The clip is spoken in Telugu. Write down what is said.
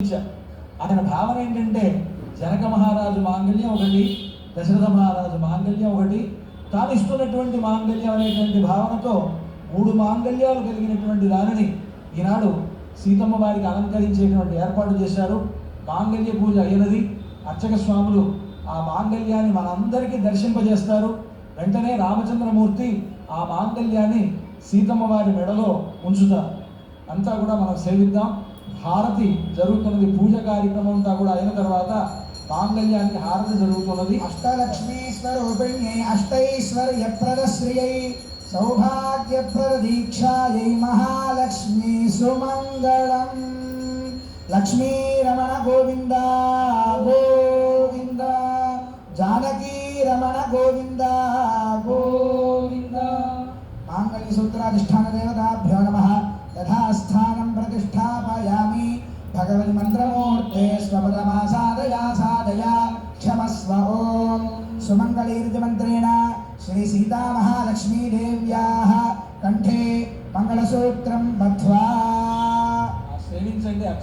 ఆయన భావన ఏంటంటే జనక మహారాజు మాంగళ్యం ఒకటి, దశరథ మహారాజు మాంగళ్యం ఒకటి, తాను ఇస్తున్నటువంటి మాంగళ్యం అనేటువంటి భావనతో 3 మాంగళ్యాలు కలిగినటువంటి దానిని ఈనాడు సీతమ్మ వారికి అలంకరించేటువంటి ఏర్పాటు చేశారు. మాంగళ్య పూజ అయినది. అర్చక స్వాములు ఆ మాంగళ్యాన్ని మనందరికీ దర్శింపజేస్తారు. వెంటనే రామచంద్రమూర్తి ఆ మాంగళ్యాన్ని సీతమ్మ వారి మెడలో ఉంచుతారు. అంతా కూడా మనం సేవిద్దాం. హారతి జరుగుతున్నది. పూజ కార్యక్రమం అంతా కూడా అయిన తర్వాత మాంగళ్యానికి హారతి జరుగుతున్నది. అష్టలక్ష్మీ స్వరూపిణ్యై అష్టైశ్వర్యప్రదశ్రియై సౌభాగ్యప్రదీక్షాయై మహాలక్ష్మీ సుమంగళం. లక్ష్మీ రమణ గోవింద గోవింద, జానకీ రమణ గోవింద గోవింద. మాంగళ్య సూత్రాధిష్టాన దేవతాభ్యో నమః. యథాస్థానం ప్రతిష్టాపయామి. భగవతి మంత్రమూర్తే స్వపదమాసాదయా సాదయా క్షమస్వ. ఓం సుమంగళీరితి మంత్రేణ శ్రీ సీతా మహాలక్ష్మీ దేవ్యాః కంఠే మంగళసూత్రం బద్ధ్వా